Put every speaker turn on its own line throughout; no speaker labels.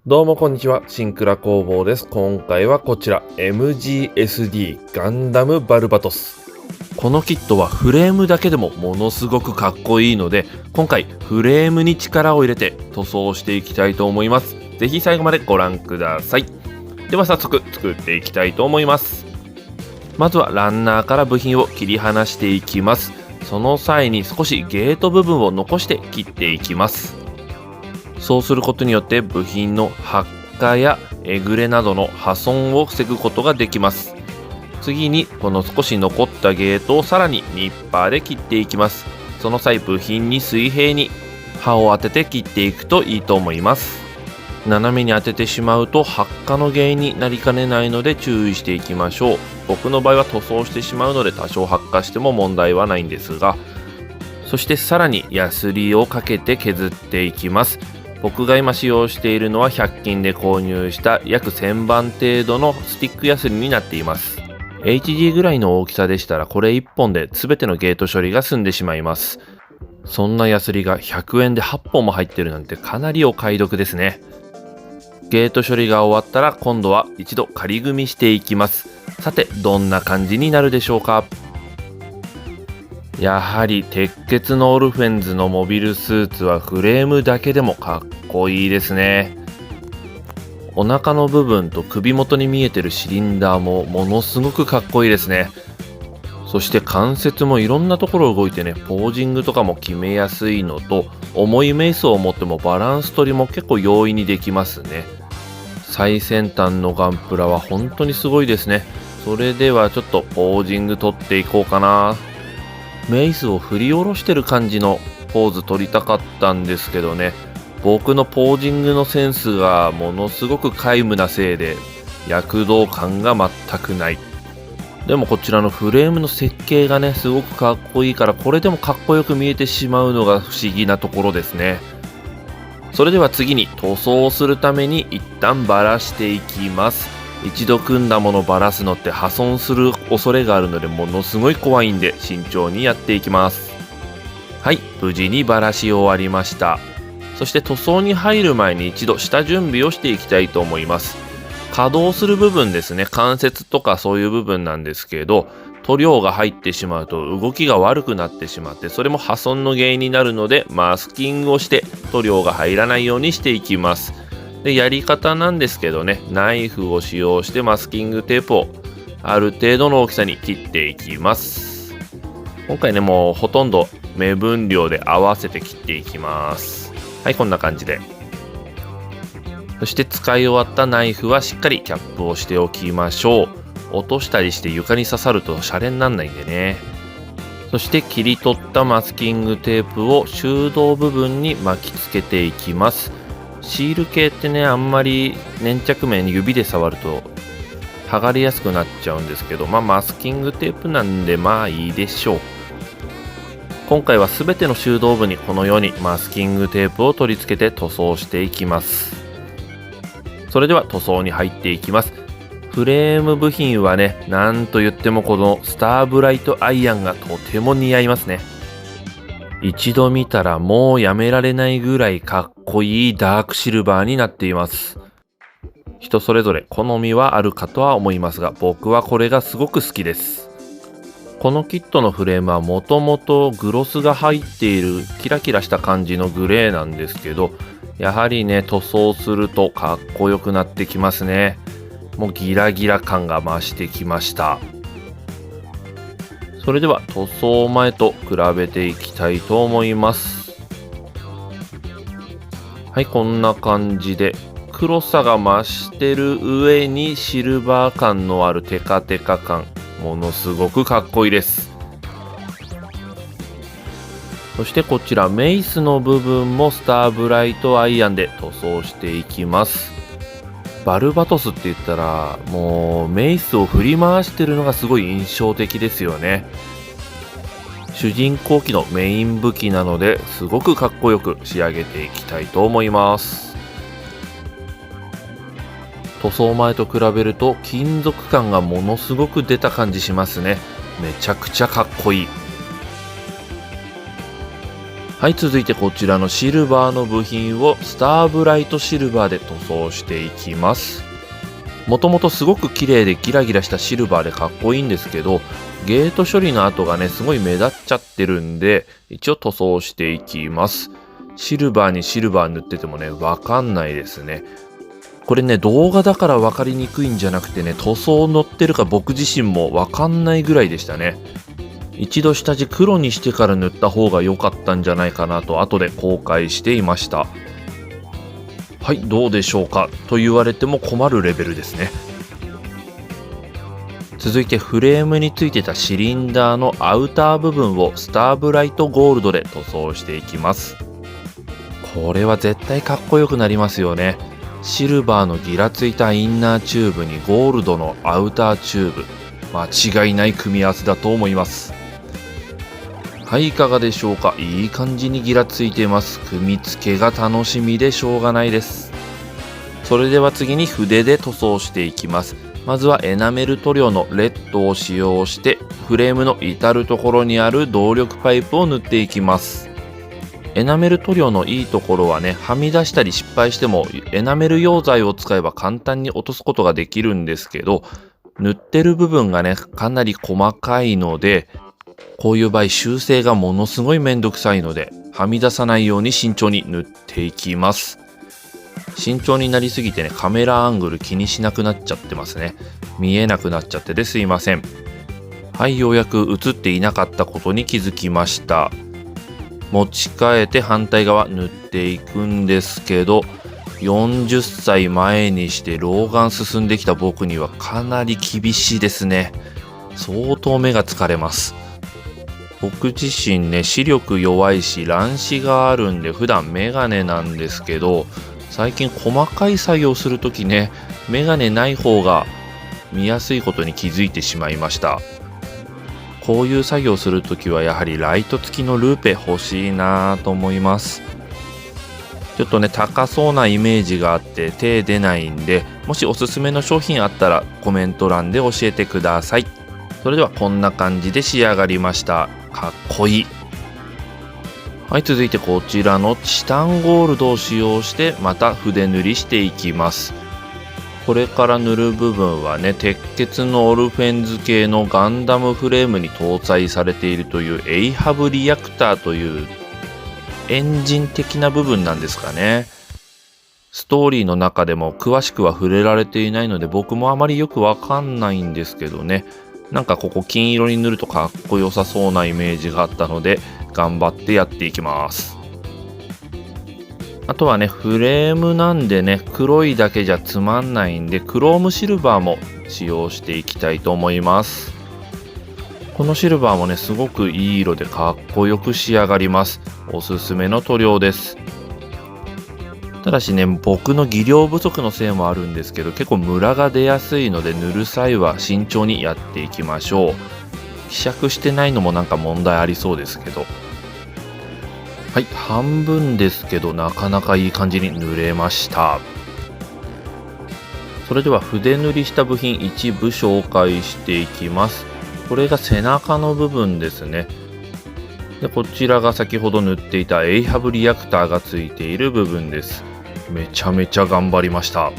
どうもこんにちは、シンクラ工房です。今回はこちら MGSD ガンダムバルバトス。このキットはフレームだけでもものすごくかっこいいので、今回フレームに力を入れて塗装していきたいと思います。ぜひ最後までご覧ください。では早速作っていきたいと思います。まずはランナーから部品を切り離していきます。その際に少しゲート部分を残して切っていきます。そうすることによって部品の発火やえぐれなどの破損を防ぐことができます。次にこの少し残ったゲートをさらにニッパーで切っていきます。その際部品に水平に刃を当てて切っていくといいと思います。斜めに当ててしまうと発火の原因になりかねないので注意していきましょう。僕の場合は塗装してしまうので多少発火しても問題はないんですが、そしてさらにヤスリをかけて削っていきます。僕が今使用しているのは100均で購入した約1000番程度のスティックヤスリになっています。HG ぐらいの大きさでしたらこれ1本で全てのゲート処理が済んでしまいます。そんなヤスリが100円で8本も入ってるなんてかなりお買い得ですね。ゲート処理が終わったら今度は一度仮組みしていきます。さてどんな感じになるでしょうか。やはり鉄血のオルフェンズのモビルスーツはフレームだけでもかっこいいですね。お腹の部分と首元に見えてるシリンダーもものすごくかっこいいですね。そして関節もいろんなところ動いてね、ポージングとかも決めやすいのと、重いメイスを持ってもバランス取りも結構容易にできますね。最先端のガンプラは本当にすごいですね。それではちょっとポージング取っていこうかな。メイスを振り下ろしてる感じのポーズ取りたかったんですけどね、僕のポージングのセンスがものすごく皆無なせいで躍動感が全くない。でもこちらのフレームの設計がねすごくかっこいいから、これでもかっこよく見えてしまうのが不思議なところですね。それでは次に塗装をするために一旦バラしていきます。一度組んだものをバラすのって破損する恐れがあるのでものすごい怖いんで慎重にやっていきます。はい、無事にバラし終わりました。そして塗装に入る前に一度下準備をしていきたいと思います。稼働する部分ですね、関節とかそういう部分なんですけど、塗料が入ってしまうと動きが悪くなってしまって、それも破損の原因になるのでマスキングをして塗料が入らないようにしていきます。で、やり方なんですけどね、ナイフを使用してマスキングテープをある程度の大きさに切っていきます。今回ね、もうほとんど目分量で合わせて切っていきます。はい、こんな感じで。そして使い終わったナイフはしっかりキャップをしておきましょう。落としたりして床に刺さるとシャレになんないんでね。そして切り取ったマスキングテープを修道部分に巻きつけていきます。シール系ってね、あんまり粘着面に指で触ると剥がれやすくなっちゃうんですけど、マスキングテープなんでいいでしょう。今回は全ての修道部にこのようにマスキングテープを取り付けて塗装していきます。それでは塗装に入っていきます。フレーム部品はね、なんと言ってもこのスターブライトアイアンがとても似合いますね。一度見たらもうやめられないぐらいかっこいいダークシルバーになっています。人それぞれ好みはあるかとは思いますが、僕はこれがすごく好きです。このキットのフレームはもともとグロスが入っているキラキラした感じのグレーなんですけど、やはりね塗装するとかっこよくなってきますね。もうギラギラ感が増してきました。それでは塗装前と比べていきたいと思います。はい、こんな感じで黒さが増してる上にシルバー感のあるテカテカ感、ものすごくかっこいいです。そしてこちらメイスの部分もスターブライトアイアンで塗装していきます。バルバトスって言ったらもうメイスを振り回してるのがすごい印象的ですよね。主人公機のメイン武器なのですごくかっこよく仕上げていきたいと思います。塗装前と比べると金属感がものすごく出た感じしますね。めちゃくちゃかっこいい。はい、続いてこちらのシルバーの部品をスターブライトシルバーで塗装していきます。もともとすごく綺麗でギラギラしたシルバーでかっこいいんですけど、ゲート処理の跡がねすごい目立っちゃってるんで、一応塗装していきます。シルバーにシルバー塗っててもねわかんないですね。これね動画だから分かりにくいんじゃなくてね、塗装乗ってるか僕自身も分かんないぐらいでしたね。一度下地黒にしてから塗った方が良かったんじゃないかなと後で後悔していました。はい、どうでしょうかと言われても困るレベルですね。続いてフレームについてたシリンダーのアウター部分をスターブライトゴールドで塗装していきます。これは絶対かっこよくなりますよね。シルバーのギラついたインナーチューブにゴールドのアウターチューブ、間違いない組み合わせだと思います。はい、いかがでしょうか。いい感じにギラついてます。組み付けが楽しみでしょうがないです。それでは次に筆で塗装していきます。まずはエナメル塗料のレッドを使用してフレームの至るところにある動力パイプを塗っていきます。エナメル塗料のいいところはね、はみ出したり失敗してもエナメル溶剤を使えば簡単に落とすことができるんですけど、塗ってる部分がねかなり細かいので、こういう場合修正がものすごいめんどくさいので、はみ出さないように慎重に塗っていきます。慎重になりすぎてね、カメラアングル気にしなくなっちゃってますね。見えなくなっちゃってですいません。はい、ようやく映っていなかったことに気づきました。持ち替えて反対側塗っていくんですけど、40歳前にして老眼進んできた僕にはかなり厳しいですね。相当目が疲れます。僕自身ね視力弱いし乱視があるんで普段メガネなんですけど、最近細かい作業するときねメガネない方が見やすいことに気づいてしまいました。こういう作業するときはやはりライト付きのルーペ欲しいなと思います。ちょっとね高そうなイメージがあって手出ないんで、もしおすすめの商品あったらコメント欄で教えてください。それではこんな感じで仕上がりました。かっこいい。はい、続いてこちらのチタンゴールドを使用してまた筆塗りしていきます。これから塗る部分はね鉄血のオルフェンズ系のガンダムフレームに搭載されているというエイハブリアクターというエンジン的な部分なんですかね。ストーリーの中でも詳しくは触れられていないので僕もあまりよくわかんないんですけどね、なんかここ金色に塗るとかっこよさそうなイメージがあったので頑張ってやっていきます。あとはねフレームなんでね黒いだけじゃつまんないんでクロームシルバーも使用していきたいと思います。このシルバーもねすごくいい色でかっこよく仕上がります。おすすめの塗料です。ただしね僕の技量不足のせいもあるんですけど、結構ムラが出やすいので塗る際は慎重にやっていきましょう。希釈してないのもなんか問題ありそうですけど。はい、半分ですけどなかなかいい感じに塗れました。それでは筆塗りした部品一部紹介していきます。これが背中の部分ですね。でこちらが先ほど塗っていたエイハブリアクターがついている部分です。めちゃめちゃ頑張りました。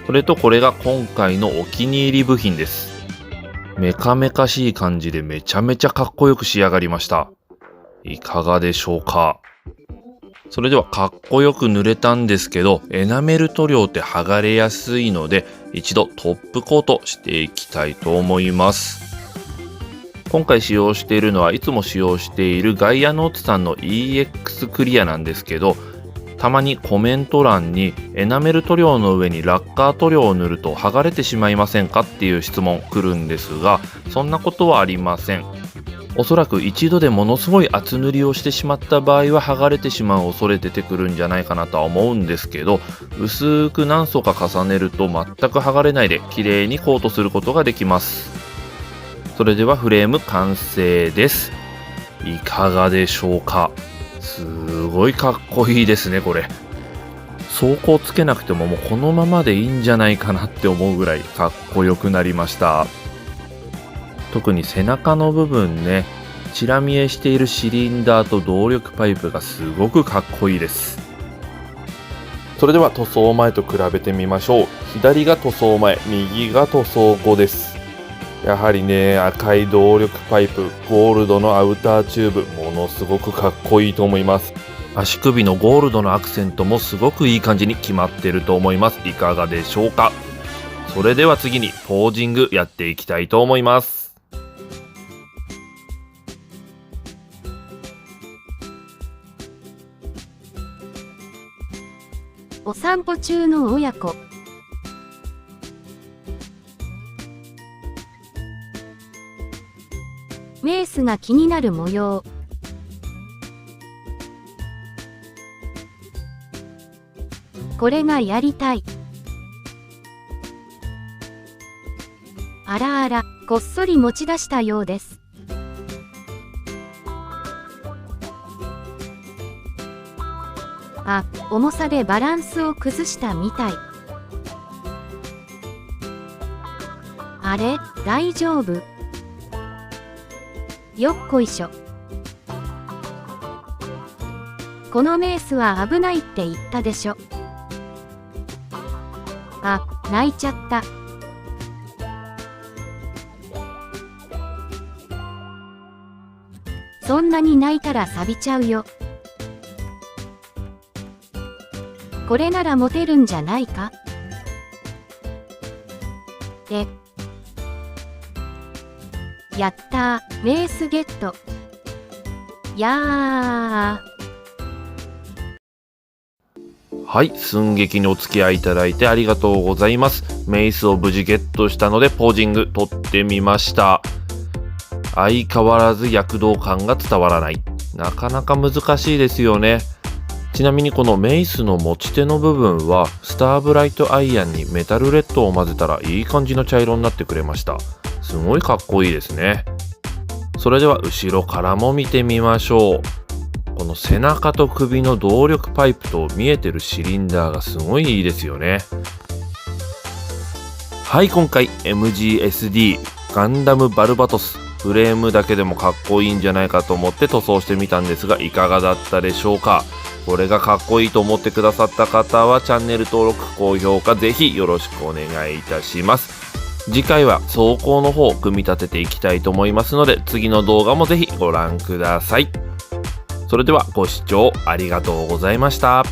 それとこれが今回のお気に入り部品です。メカメカしい感じでめちゃめちゃかっこよく仕上がりました。いかがでしょうか。それではかっこよく塗れたんですけど、エナメル塗料って剥がれやすいので一度トップコートしていきたいと思います。今回使用しているのはいつも使用しているガイアノーツさんの EX クリアなんですけど、たまにコメント欄にエナメル塗料の上にラッカー塗料を塗ると剥がれてしまいませんかっていう質問来るんですが、そんなことはありません。おそらく一度でものすごい厚塗りをしてしまった場合は剥がれてしまう恐れ出てくるんじゃないかなとは思うんですけど、薄く何層か重ねると全く剥がれないで綺麗にコートすることができます。それではフレーム完成です。いかがでしょうか。すごいかっこいいですね。これ装甲つけなくてももうこのままでいいんじゃないかなって思うぐらいかっこよくなりました。特に背中の部分ね、チラ見えしているシリンダーと動力パイプがすごくかっこいいです。それでは塗装前と比べてみましょう。左が塗装前、右が塗装後です。やはりね、赤い動力パイプ、ゴールドのアウターチューブ、ものすごくかっこいいと思います。足首のゴールドのアクセントもすごくいい感じに決まっていると思います。いかがでしょうか。それでは次にポージングやっていきたいと思います。
お散歩中の親子。メースが気になる模様。これがやりたい。あらあら、こっそり持ち出したようです。あ、重さでバランスを崩したみたい。あれ、大丈夫？よっこいしょ。このメースは危ないって言ったでしょ。あ、泣いちゃった。そんなに泣いたら錆びちゃうよ。これなら持てるんじゃないか？やったー、メースゲット。やー。
はい、寸劇にお付き合いいただいてありがとうございます。メイスを無事ゲットしたのでポージング撮ってみました。相変わらず躍動感が伝わらない。なかなか難しいですよね。ちなみにこのメイスの持ち手の部分はスターブライトアイアンにメタルレッドを混ぜたらいい感じの茶色になってくれました。すごいかっこいいですね。それでは後ろからも見てみましょう。この背中と首の動力パイプと見えてるシリンダーがすごいいいですよね。はい、今回 MGSD ガンダムバルバトスフレームだけでもかっこいいんじゃないかと思って塗装してみたんですが、いかがだったでしょうか。これがかっこいいと思ってくださった方はチャンネル登録高評価ぜひよろしくお願いいたします。次回は走行の方を組み立てていきたいと思いますので、次の動画もぜひご覧ください。それではご視聴ありがとうございました。